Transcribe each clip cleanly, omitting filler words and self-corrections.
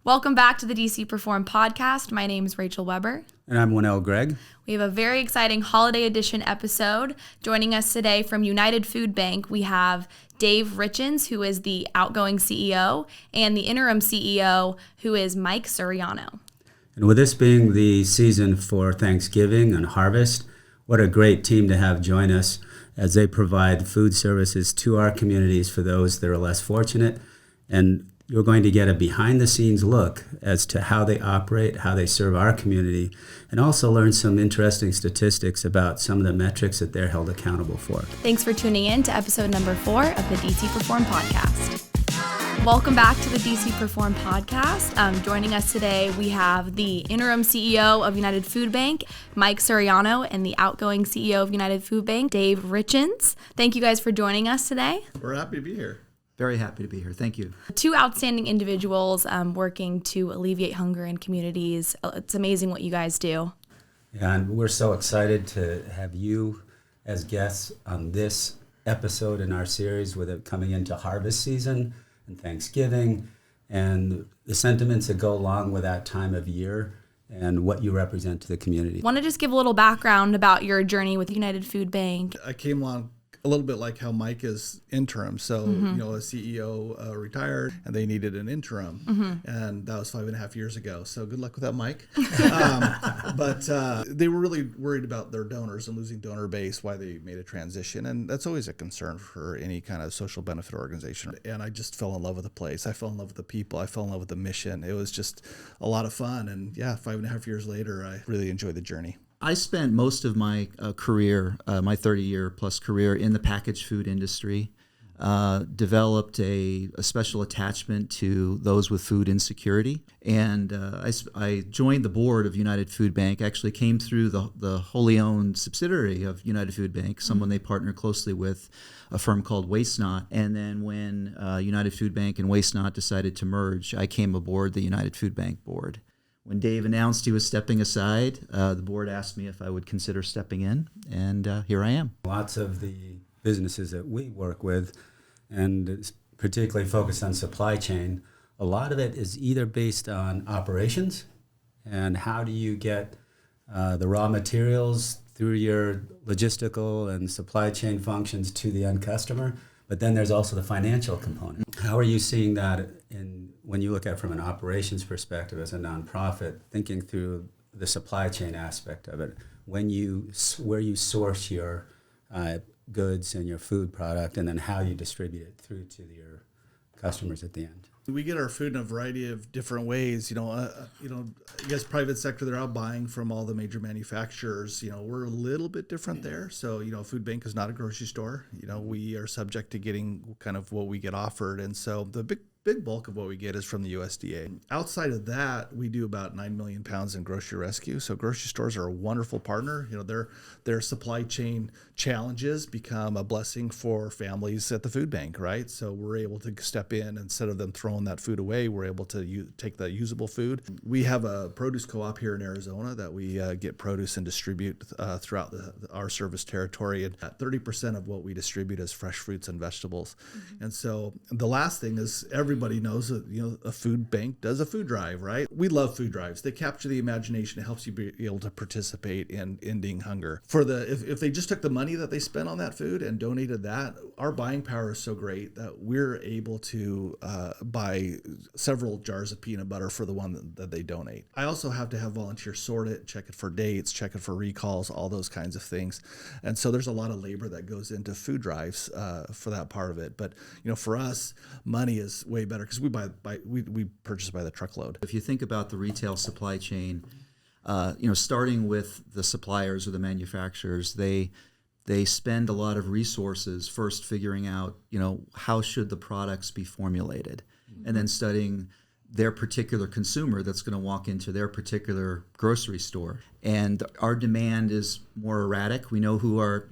Welcome back to the DCPerform Podcast. My name is Rachael Weber. And I'm Wonil, Gregg. We have a very exciting holiday edition episode. Joining us today from United Food Bank, we have Dave Richins, who is the outgoing CEO, and the interim CEO, who is Mike Suriano. And with this being the season for Thanksgiving and harvest, what a great team to have join us as they provide food services to our communities for those that are less fortunate. And you're going to get a behind-the-scenes look as to how they operate, how they serve our community, and also learn some interesting statistics about some of the metrics that they're held accountable for. Thanks for tuning in to episode number 4 of the DCPerform Podcast. Welcome back to the DCPerform Podcast. Joining us today, we have the interim CEO of United Food Bank, Mike Suriano, and the outgoing CEO of United Food Bank, Dave Richins. Thank you guys for joining us today. We're happy to be here. Very happy to be here. Thank you. Two outstanding individuals working to alleviate hunger in communities. It's amazing what you guys do. Yeah, and we're so excited to have you as guests on this episode in our series with it coming into harvest season and Thanksgiving and the sentiments that go along with that time of year and what you represent to the community. Want to just give a little background about your journey with United Food Bank? I came along a little bit like how Mike is interim. So, a CEO retired and they needed an interim. And that was 5.5 years ago. So good luck with that, Mike. But they were really worried about their donors and losing donor base, why they made a transition. And that's always a concern for any kind of social benefit organization. And I just fell in love with the place. I fell in love with the people. I fell in love with the mission. It was just a lot of fun. And yeah, 5.5 years later, I really enjoyed the journey. I spent most of my career, my 30-year plus career in the packaged food industry, developed a special attachment to those with food insecurity. And I joined the board of United Food Bank, actually came through the wholly owned subsidiary of United Food Bank, someone they partner closely with, a firm called Waste Not. And then when United Food Bank and Waste Not decided to merge, I came aboard the United Food Bank board. When Dave announced he was stepping aside, the board asked me if I would consider stepping in, and here I am. Lots of the businesses that we work with, and it's particularly focused on supply chain, a lot of it is either based on operations and how do you get the raw materials through your logistical and supply chain functions to the end customer, but then there's also the financial component. How are you seeing that when you look at it from an operations perspective as a nonprofit, thinking through the supply chain aspect of it, where you source your goods and your food product, and then how you distribute it through to your customers at the end? We get our food in a variety of different ways. I guess private sector, they're out buying from all the major manufacturers. We're a little bit different there. So, Food Bank is not a grocery store. We are subject to getting kind of what we get offered. And so the big bulk of what we get is from the USDA. Outside of that, we do about 9 million pounds in grocery rescue. So grocery stores are a wonderful partner. Their supply chain challenges become a blessing for families at the food bank, right? So we're able to step in instead of them throwing that food away. We're able to take the usable food. We have a produce co-op here in Arizona that we get produce and distribute throughout our service territory. And 30% of what we distribute is fresh fruits and vegetables. And so the last thing is everybody knows that a food bank does a food drive, right? We love food drives. They capture the imagination. It helps you be able to participate in ending hunger. If they just took the money that they spent on that food and donated that, our buying power is so great that we're able to buy several jars of peanut butter for the one that they donate. I also have to have volunteers sort it, check it for dates, check it for recalls, all those kinds of things. And so there's a lot of labor that goes into food drives for that part of it. But for us, money is way better because we purchase by the truckload. If you think about the retail supply chain, starting with the suppliers or the manufacturers, they spend a lot of resources first figuring out, how should the products be formulated, and then studying their particular consumer that's going to walk into their particular grocery store. And our demand is more erratic. We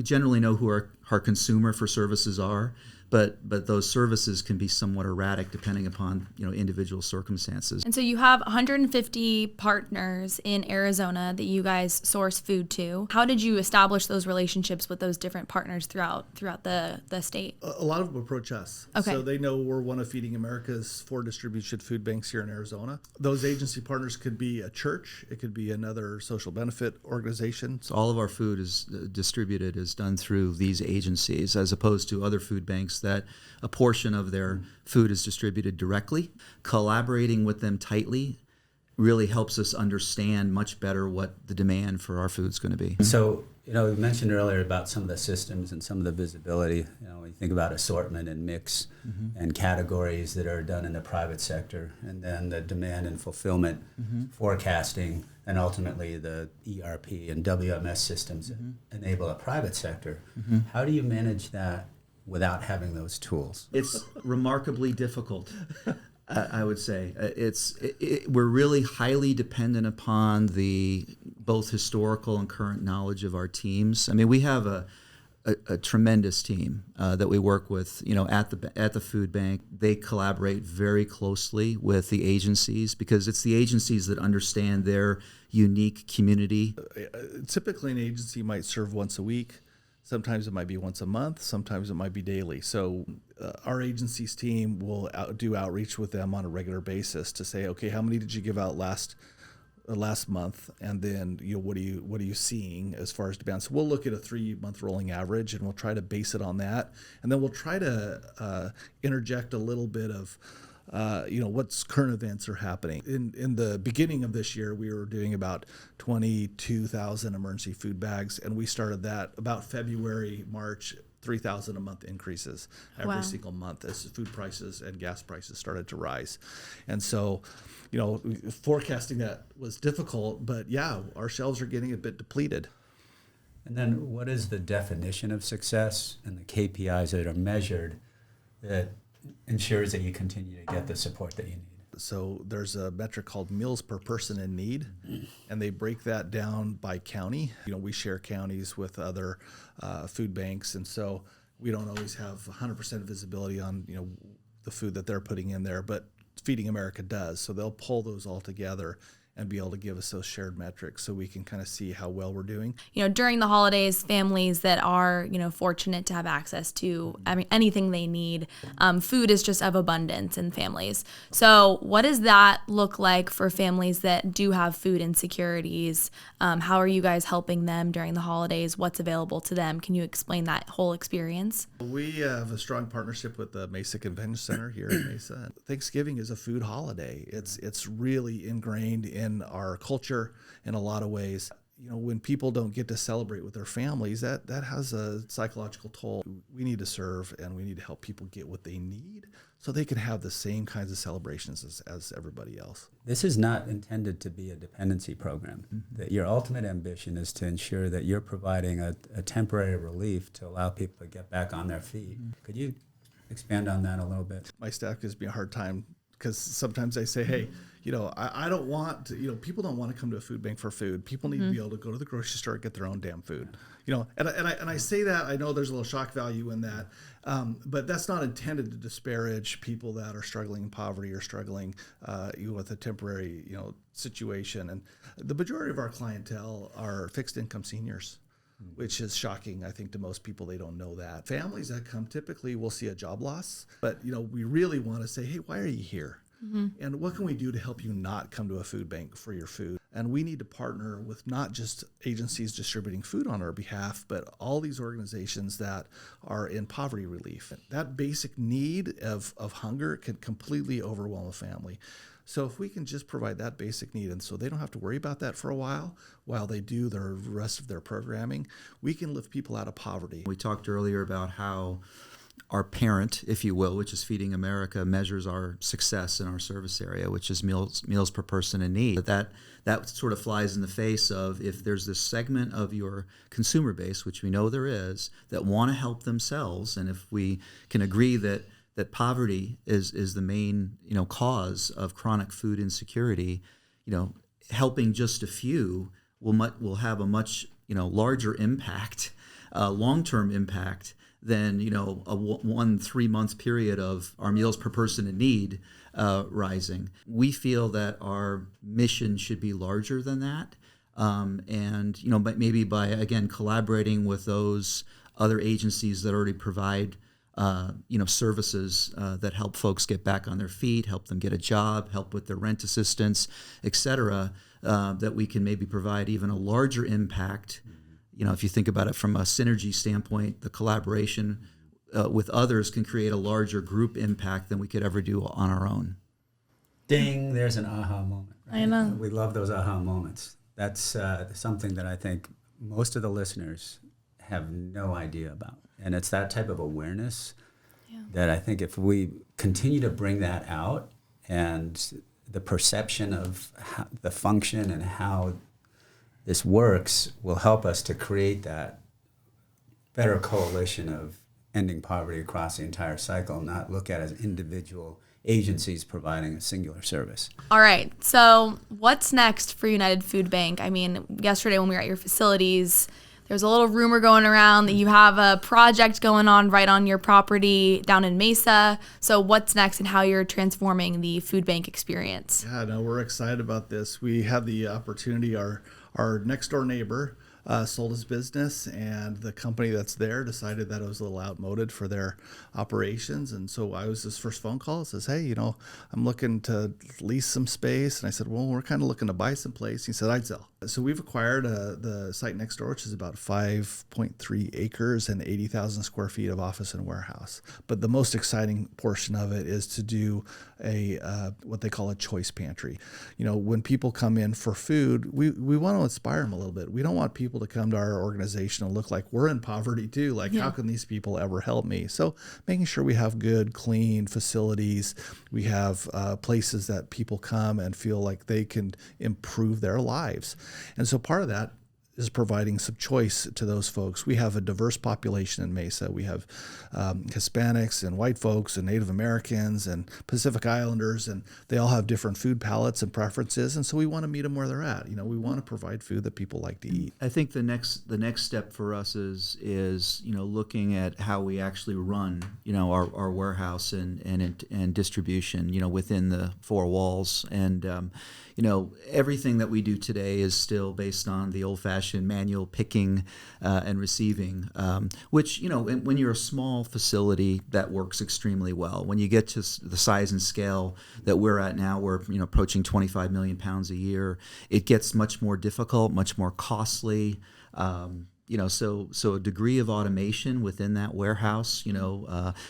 generally know who our consumer for services are, but those services can be somewhat erratic depending upon individual circumstances. And so you have 150 partners in Arizona that you guys source food to. How did you establish those relationships with those different partners throughout the state? A lot of them approach us. Okay. So they know we're one of Feeding America's 4 distribution food banks here in Arizona. Those agency partners could be a church. It could be another social benefit organization. So all of our food is distributed is done through these agencies, as opposed to other food banks that a portion of their food is distributed directly. Collaborating with them tightly really helps us understand much better what the demand for our food is going to be. So, we mentioned earlier about some of the systems and some of the visibility. When you think about assortment and mix and categories that are done in the private sector, and then the demand and fulfillment, forecasting, and ultimately the ERP and WMS systems that enable a private sector. How do you manage that without having those tools? It's remarkably difficult. I would say we're really highly dependent upon the both historical and current knowledge of our teams. I mean, we have a tremendous team that we work with. At the food bank, they collaborate very closely with the agencies because it's the agencies that understand their unique community. Typically, an agency might serve once a week. Sometimes it might be once a month. Sometimes it might be daily. So our agency's team will do outreach with them on a regular basis to say, okay, how many did you give out last month? And then what are you seeing as far as demand? So we'll look at a 3-month rolling average and we'll try to base it on that. And then we'll try to interject a little bit of what's current events are happening. In the beginning of this year, we were doing about 22,000 emergency food bags, and we started that about February, March, 3,000 a month increases every single month as food prices and gas prices started to rise. And so, forecasting that was difficult, but our shelves are getting a bit depleted. And then what is the definition of success and the KPIs that are measured that ensures that you continue to get the support that you need? So there's a metric called meals per person in need, and they break that down by county. We share counties with other food banks, and so we don't always have 100% visibility on the food that they're putting in there, but Feeding America does. So they'll pull those all together and be able to give us those shared metrics so we can kind of see how well we're doing. During the holidays, families that are, fortunate to have access to anything they need, food is just of abundance in families. So what does that look like for families that do have food insecurities? How are you guys helping them during the holidays? What's available to them? Can you explain that whole experience? We have a strong partnership with the Mesa Convention Center here in Mesa. Thanksgiving is a food holiday. It's really ingrained in our culture in a lot of ways. When people don't get to celebrate with their families, that has a psychological toll. We need to serve and we need to help people get what they need so they can have the same kinds of celebrations as everybody else. This is not intended to be a dependency program. That your ultimate ambition is to ensure that you're providing a temporary relief to allow people to get back on their feet. Could you expand on that a little bit? My staff gives me a hard time because sometimes I say, hey, I don't want to, people don't want to come to a food bank for food. People need to be able to go to the grocery store and get their own damn food. And I say that, I know there's a little shock value in that, but that's not intended to disparage people that are struggling in poverty or struggling with a temporary, situation. And the majority of our clientele are fixed income seniors, which is shocking, I think, to most people. They don't know that. Families that come typically will see a job loss, but we really want to say, hey, why are you here? And what can we do to help you not come to a food bank for your food? And we need to partner with not just agencies distributing food on our behalf, but all these organizations that are in poverty relief. That basic need of hunger can completely overwhelm a family. So if we can just provide that basic need, and so they don't have to worry about that for a while they do the rest of their programming, we can lift people out of poverty. We talked earlier about how our parent, if you will, which is Feeding America, measures our success in our service area, which is meals per person in need. But that sort of flies in the face of if there's this segment of your consumer base, which we know there is, that want to help themselves, and if we can agree that poverty is the main cause of chronic food insecurity, helping just a few will have a much larger impact, long-term impact than a 1-3 month period of our meals per person in need rising. We feel that our mission should be larger than that, but maybe by again collaborating with those other agencies that already provide services that help folks get back on their feet, help them get a job, help with their rent assistance, et cetera, that we can maybe provide even a larger impact. If you think about it from a synergy standpoint, the collaboration with others can create a larger group impact than we could ever do on our own. Ding, there's an aha moment. Right? I know. We love those aha moments. That's something that I think most of the listeners have no idea about. And it's that type of awareness that I think if we continue to bring that out, and the perception of how the function and how this works will help us to create that better coalition of ending poverty across the entire cycle, not look at it as individual agencies providing a singular service. All right. So what's next for United Food Bank? I mean, yesterday when we were at your facilities, there's a little rumor going around that you have a project going on right on your property down in Mesa. So what's next and how you're transforming the food bank experience? Yeah, no, we're excited about this. We had the opportunity, our next door neighbor sold his business, and the company that's there decided that it was a little outmoded for their operations. And so I was his first phone call. It says, hey, I'm looking to lease some space. And I said, well, we're kind of looking to buy some place. He said, I'd sell. So we've acquired the site next door, which is about 5.3 acres and 80,000 square feet of office and warehouse. But the most exciting portion of it is to do what they call a choice pantry. When people come in for food, we want to inspire them a little bit. We don't want people to come to our organization and look like we're in poverty too. Like, how can these people ever help me? So making sure we have good, clean facilities. We have places that people come and feel like they can improve their lives. And so part of that is providing some choice to those folks. We have a diverse population in Mesa. We have Hispanics and white folks and Native Americans and Pacific Islanders, and they all have different food palates and preferences. And so we want to meet them where they're at. We want to provide food that people like to eat. I think the next step for us is looking at how we actually run our warehouse and distribution within the four walls. And everything that we do today is still based on the old-fashioned manual picking and receiving, which, when you're a small facility, that works extremely well. When you get to the size and scale that we're at now, we're approaching 25 million pounds a year, it gets much more difficult, much more costly. So a degree of automation within that warehouse,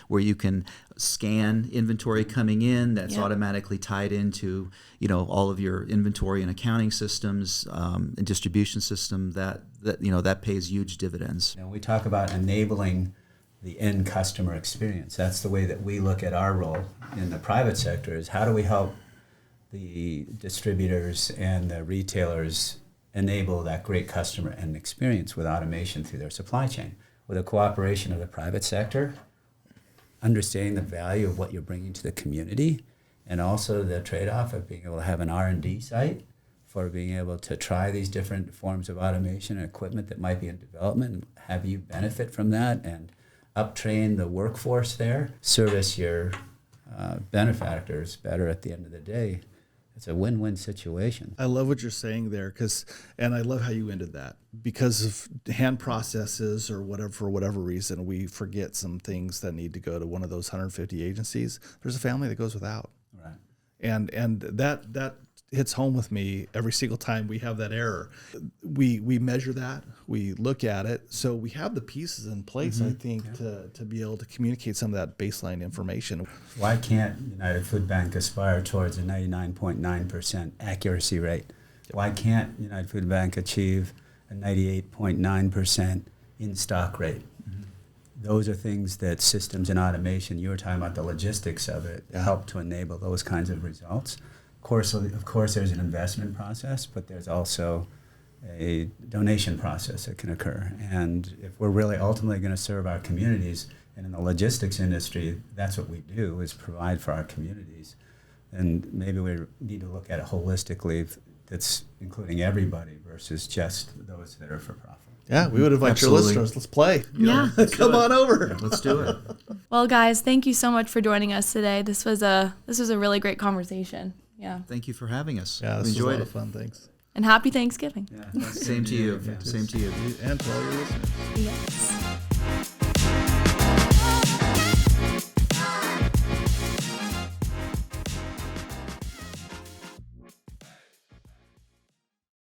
where you can scan inventory coming in, that's automatically tied into, all of your inventory and accounting systems and distribution system that pays huge dividends. We talk about enabling the end customer experience. That's the way that we look at our role in the private sector, is how do we help the distributors and the retailers enable that great customer end experience with automation through their supply chain, with the cooperation of the private sector, understanding the value of what you're bringing to the community, and also the trade-off of being able to have an R&D site for being able to try these different forms of automation and equipment that might be in development, and have you benefit from that and uptrain the workforce there, service your benefactors better at the end of the day. It's a win-win situation. I love what you're saying there, and I love how you ended that. Because of hand processes or whatever, for whatever reason, we forget some things that need to go to one of those 150 agencies. There's a family that goes without. Right. And that hits home with me every single time we have that error. We measure that, we look at it, so we have the pieces in place, I think, to be able to communicate some of that baseline information. Why can't United Food Bank aspire towards a 99.9% accuracy rate? Why can't United Food Bank achieve a 98.9% in-stock rate? Those are things that systems and automation, you were talking about the logistics of it, help to enable those kinds of results. Of course, there's an investment process, but there's also a donation process that can occur. And if we're really ultimately going to serve our communities, and in the logistics industry, that's what we do, is provide for our communities. And maybe we need to look at it holistically, that's including everybody versus just those that are for profit. Yeah, we would invite your Absolutely. listeners. Let's play. You Yeah. know, come on over. Let's do it. Well, guys, thank you so much for joining us today. This was a really great conversation. Yeah. Thank you for having us. Yeah, we this was a enjoyed lot it. of fun. Thanks. And happy Thanksgiving. Yeah, Same to you. Same to you. And to all your listeners. Yes.